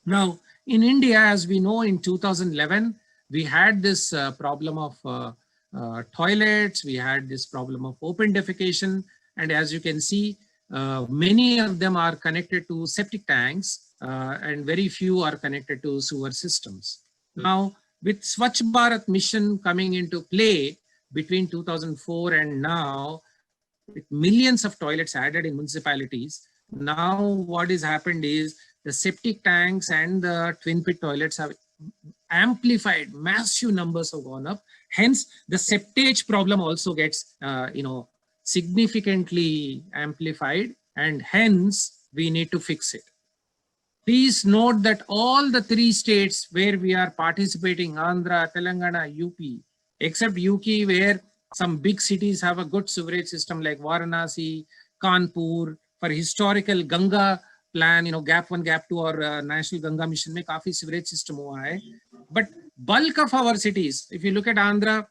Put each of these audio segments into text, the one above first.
Now, in India, as we know, in 2011, we had this problem of toilets, we had this problem of open defecation, and as you can see, many of them are connected to septic tanks, and very few are connected to sewer systems. Now, with Swachh Bharat mission coming into play between 2004 and now, with millions of toilets added in municipalities, now what has happened is the septic tanks and the twin pit toilets have amplified, massive numbers have gone up. Hence, the septage problem also gets, significantly amplified, and hence we need to fix it. Please note that all the three states where we are participating, Andhra, Telangana, UP, except UP where some big cities have a good sewerage system like Varanasi, Kanpur, for historical Ganga plan, gap 1, gap 2 or national Ganga mission में काफी sewerage system हुआ है. But bulk of our cities, if you look at Andhra,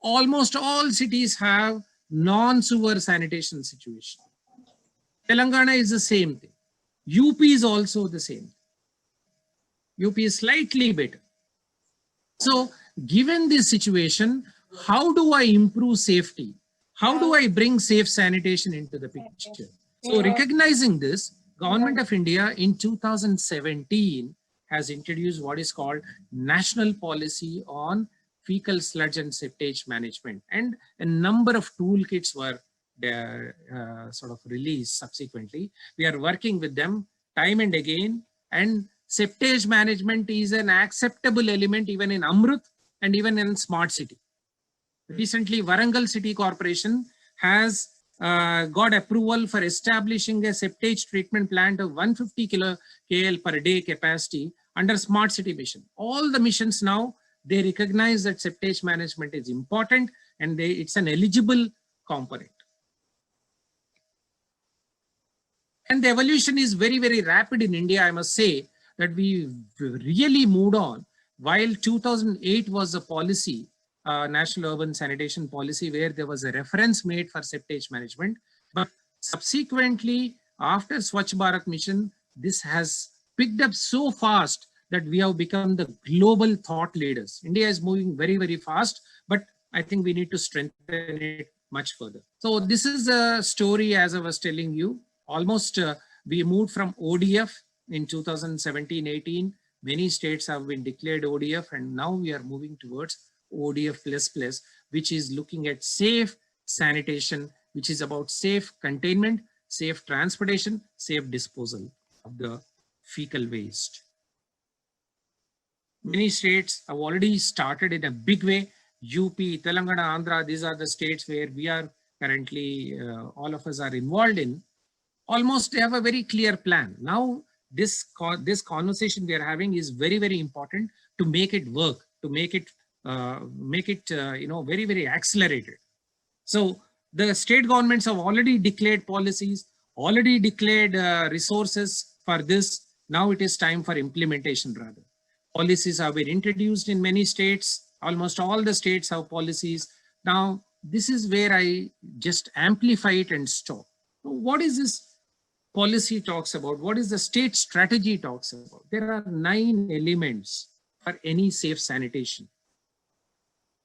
almost all cities have non-sewer sanitation situation. Telangana is the same thing. UP is also the same. UP is slightly better. So given this situation, how do I improve safety? How do I bring safe sanitation into the picture? So recognizing this, Government of India in 2017 has introduced what is called National Policy on Fecal Sludge and Septage Management, and a number of toolkits were sort of released subsequently. We are working with them time and again, and septage management is an acceptable element even in Amrut and even in Smart City. Recently, Warangal City Corporation has got approval for establishing a septage treatment plant of 150 KL per day capacity under Smart City mission. All the missions now, they recognize that septage management is important and it's an eligible component. And the evolution is very, very rapid in India. I must say that we really moved on. While 2008 was a policy, National Urban Sanitation Policy, where there was a reference made for septage management, but subsequently, after Swachh Bharat mission, this has picked up so fast that we have become the global thought leaders. India is moving very, very fast, but I think we need to strengthen it much further. So this is a story, as I was telling you. Almost we moved from ODF in 2017-18. Many states have been declared ODF, and now we are moving towards ODF++, which is looking at safe sanitation, which is about safe containment, safe transportation, safe disposal of the fecal waste. Many states have already started in a big way. UP, Telangana, Andhra, these are the states where we are currently, all of us are involved in. Almost they have a very clear plan. Now, this conversation we are having is very, very important to make it work, to make it very, very accelerated. So the state governments have already declared policies, already declared resources for this. Now it is time for implementation rather. Policies have been introduced in many states. Almost all the states have policies. Now, this is where I just amplify it and stop. What is this policy talks about? What is the state strategy talks about? There are 9 elements for any safe sanitation.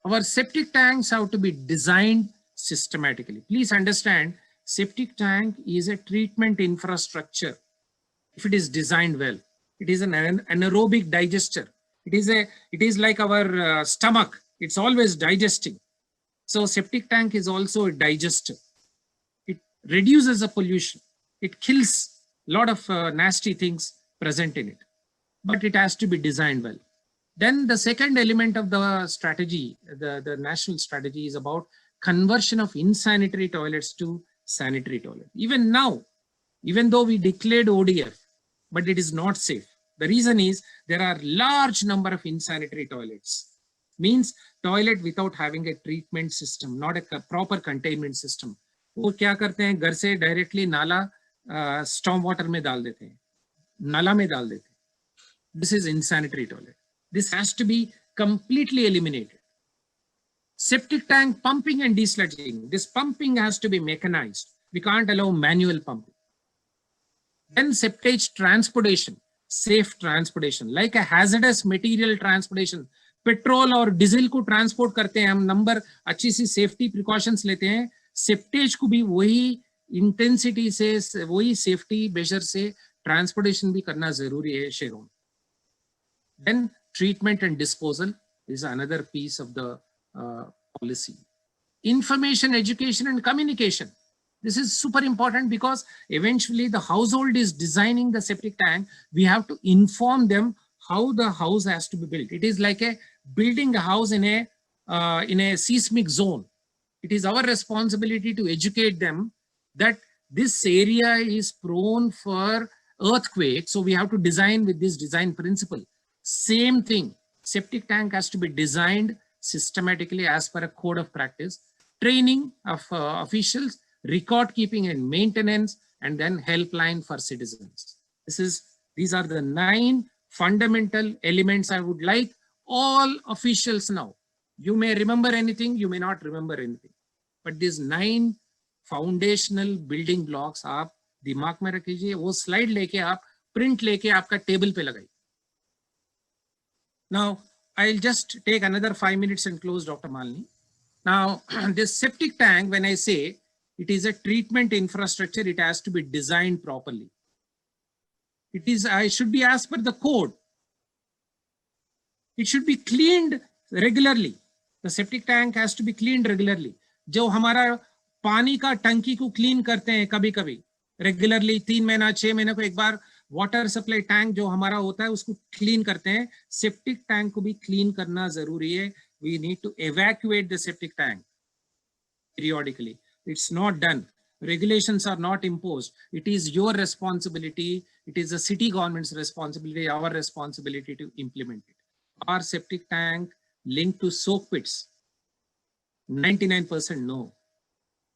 Our septic tanks have to be designed systematically. Please understand, septic tank is a treatment infrastructure if it is designed well. It is an anaerobic digester. It is like our stomach. It's always digesting. So septic tank is also a digester. It reduces the pollution. It kills a lot of nasty things present in it, but it has to be designed well. Then the second element of the strategy, the national strategy, is about conversion of insanitary toilets to sanitary toilets. Even now, even though we declared ODF, but it is not safe. The reason is there are large number of insanitary toilets. Means toilet without having a treatment system, not a proper containment system. वो क्या करते हैं, घर से directly नाला storm water में डाल देते हैं, नाला में डाल देते हैं. This is insanitary toilet. This has to be completely eliminated. Septic tank pumping and desludging. This pumping has to be mechanized. We can't allow manual pumping. Then septage transportation. safe transportation, like a hazardous material transportation. Petrol और diesel को transport करते हैं हम, number अच्छी सी safety precautions लेते हैं, septage को भी वही इंटेंसिटी से, वही सेफ्टी मेजर से ट्रांसपोर्टेशन भी करना जरूरी है शहरों में. Then treatment and disposal is another piece of the policy. Information, education, and communication. This is super important because eventually the household is designing the septic tank. We have to inform them how the house has to be built. It is like a building a house in a seismic zone. It is our responsibility to educate them that this area is prone for earthquake. So we have to design with this design principle. Same thing, septic tank has to be designed systematically as per a code of practice, training of officials, record keeping and maintenance, and then helpline for citizens. These are the 9 fundamental elements I would like all officials now. You may remember anything, you may not remember anything, but these 9 foundational building blocks आप दिमाग में रखिए, वो slide लेके आप print लेके आपका table पे लगाइए. Now, I'll just take another 5 minutes and close, Dr. Malini. Now, this septic tank, when I say it is a treatment infrastructure, it has to be designed properly. I should be as per the code. It should be cleaned regularly. The septic tank has to be cleaned regularly. जो हमारा पानी का टंकी को clean करते हैं कभी-कभी regularly 3 महीना 6 महीने को एक बार वाटर सप्लाई टैंक जो हमारा होता है उसको क्लीन करते हैं, सेप्टिक टैंक को भी क्लीन करना जरूरी है. We need to evacuate the septic tank periodically. It's not done. Regulations are not imposed. It is your responsibility. It is the city government's responsibility, our responsibility to implement it. Our septic tank linked to soak pits? 99% no.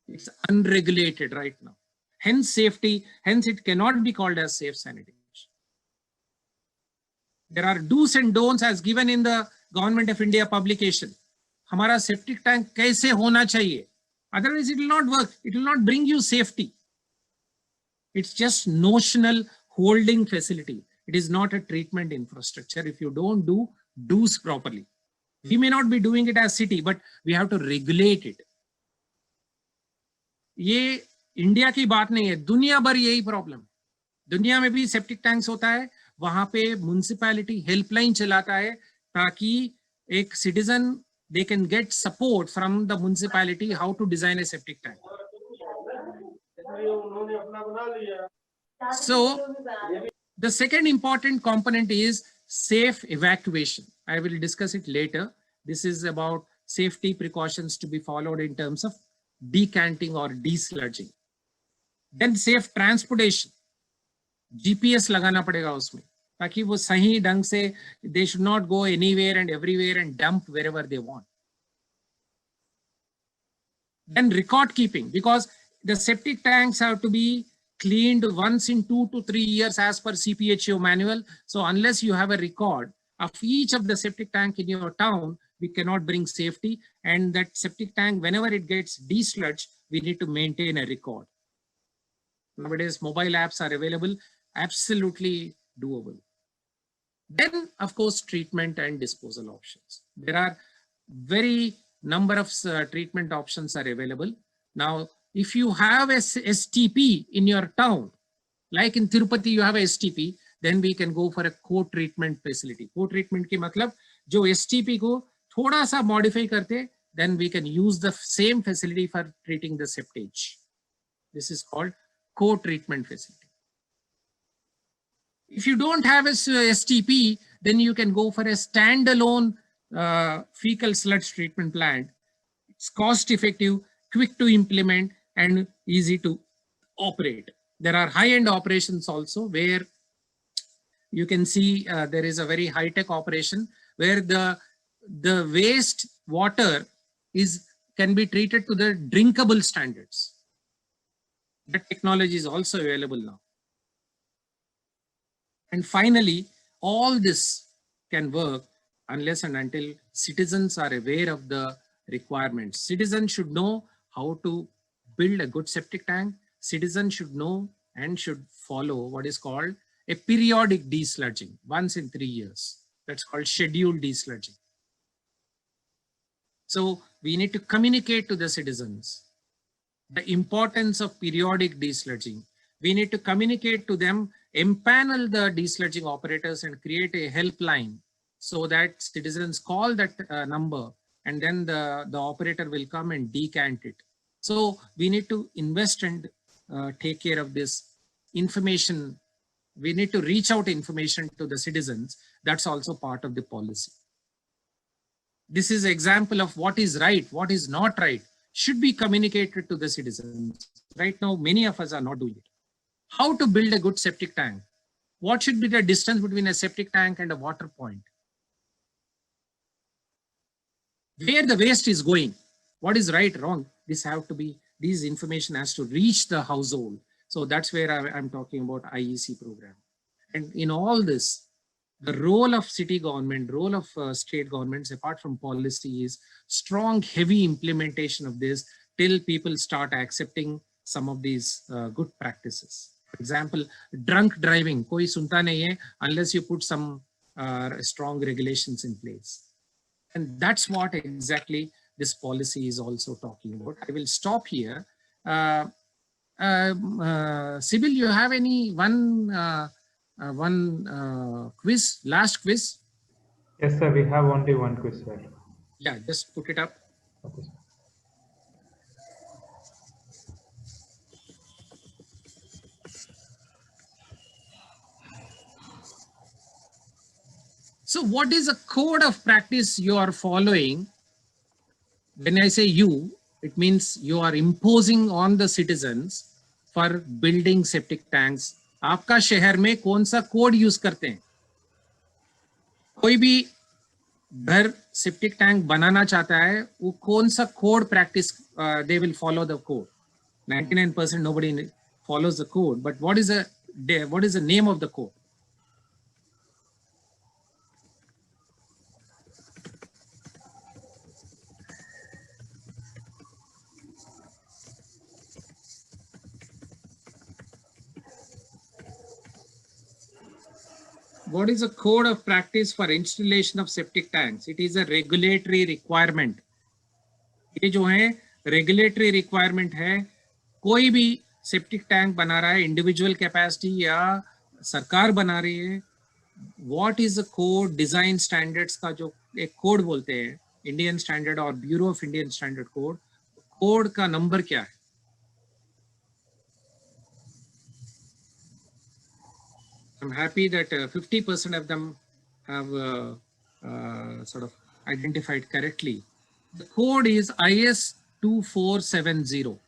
It's unregulated right now. Hence safety, hence it cannot be called as safe sanitation. There are do's and don'ts as given in the Government of India publication. हमारा septic tank कैसे होना चाहिए? Otherwise it will not work. It will not bring you safety. It's just notional holding facility. It is not a treatment infrastructure. If you don't do do's properly, we may not be doing it as city, but we have to regulate it. ये India की बात नहीं है, दुनिया भर यही problem. दुनिया में भी सेप्टिक टैंक्स होता है, वहां पे म्युनिसिपैलिटी हेल्पलाइन चलाता है ताकि एक citizen they can get support from the municipality how to design a septic tank. So the second important component is safe evacuation. I will discuss it later. This is about safety precautions to be followed in terms of decanting or desludging. Then safe transportation. GPS लगाना पड़ेगा उसमें ताकि वो सही ढंग से, they should not go anywhere and everywhere and dump wherever they want. Then record keeping, because the septic tanks have to be cleaned once in 2 to 3 years as per CPHO manual. So unless you have a record of each of the septic tank in your town, we cannot bring safety. And that septic tank, whenever it gets desludged, we need to maintain a record. Nowadays, mobile apps are available, absolutely doable. Then, of course, treatment and disposal options. There are very number of treatment options are available. Now, if you have a STP in your town, like in Tirupati, you have a STP, then we can go for a co-treatment facility. Co-treatment ki matlab, jo STP ko thoda sa modify karte, then we can use the same facility for treating the septage. This is called co-treatment facility. If you don't have a STP, then you can go for a standalone fecal sludge treatment plant. It's cost effective, quick to implement, and easy to operate. There are high-end operations also where you can see there is a very high-tech operation where the waste water can be treated to the drinkable standards. That technology is also available now. And finally, all this can work unless and until citizens are aware of the requirements. Citizens should know how to build a good septic tank. Citizens should know and should follow what is called a periodic desludging once in 3 years. That's called scheduled desludging. So we need to communicate to the citizens the importance of periodic desludging. We need to communicate to them, empanel the desludging operators and create a helpline so that citizens call that number, and then the operator will come and decant it. So we need to invest and take care of this information. We need to reach out information to the citizens. That's also part of the policy. This is an example of what is right, what is not right, should be communicated to the citizens. Right now, many of us are not doing it. How to build a good septic tank? What should be the distance between a septic tank and a water point? Where the waste is going? What is right, wrong? These information has to reach the household. So that's where I'm talking about IEC program. And in all this, the role of city government, role of state governments, apart from policy, is strong, heavy implementation of this till people start accepting some of these good practices. For example, drunk driving, koi sunta nahi hai unless you put some strong regulations in place. And that's what exactly this policy is also talking about. I will stop here. Sibyl, you have any quiz, last quiz? Yes, sir. We have only one quiz, sir. Yeah, just put it up. Okay, sir. So what is a code of practice you are following? When I say you, it means you are imposing on the citizens for building septic tanks. आपका शहर में कौन सा code use करते हैं? कोई भी घर सेप्टिक टैंक बनाना चाहता है, वो कौन सा code practice? They will follow the code. 99% nobody follows the code, but what is the name of the code? What is a code of practice for installation of septic tanks? It is a regulatory requirement. ये जो है regulatory requirement है, कोई भी septic tank बना रहा है, individual capacity या सरकार बना रही है, what is the code, design standards का जो एक code बोलते हैं, Indian Standard और Bureau of Indian Standard Code, code का number क्या है? I'm happy that 50% of them have sort of identified correctly. The code is IS 2470.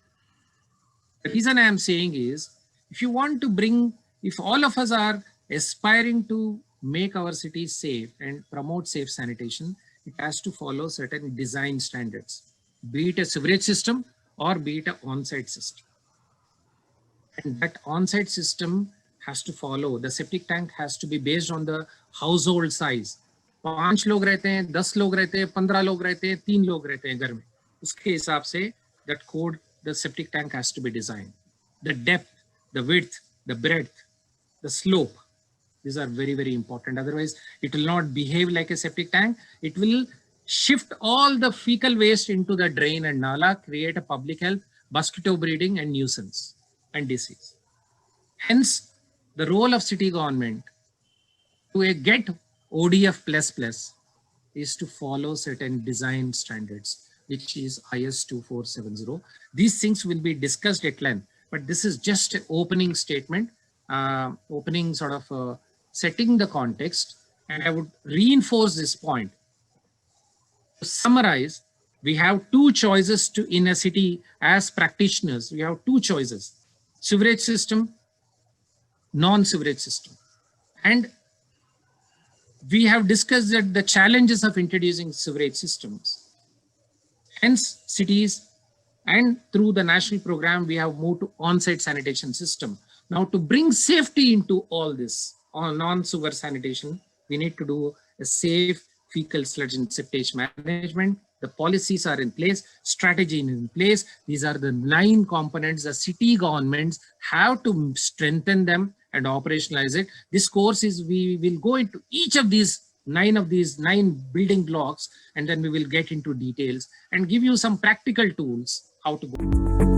The reason I am saying is, if you want to bring, if all of us are aspiring to make our cities safe and promote safe sanitation, it has to follow certain design standards, be it a sewerage system or be it an on-site system. And that on-site system has to follow, the septic tank has to be based on the household size. 5 लोग रहते हैं, 10 लोग रहते हैं, 15 लोग रहते हैं, 3 लोग रहते हैं घर में, उसके हिसाब से that code, the septic tank has to be designed. The depth, the width, the breadth, the slope, these are very, very important. Otherwise, it will not behave like a septic tank. It will shift all the fecal waste into the drain and nala, create a public health, mosquito breeding and nuisance and disease. Hence, the role of city government to get ODF++ is to follow certain design standards, which is IS 2470. These things will be discussed at length, but this is just an opening statement, opening sort of setting the context, and I would reinforce this point. To summarize, we have two choices in a city as practitioners. We have two choices: sewerage system, non-sewerage system. And we have discussed that the challenges of introducing sewerage systems. Hence, cities and through the national program, we have moved to on-site sanitation system. Now, to bring safety into all this, on non-sewer sanitation, we need to do a safe fecal sludge and septage management. The policies are in place, strategy is in place. These are the 9 components the city governments have to strengthen them and operationalize it. This course is, we will go into each of these nine building blocks, and then we will get into details and give you some practical tools how to go.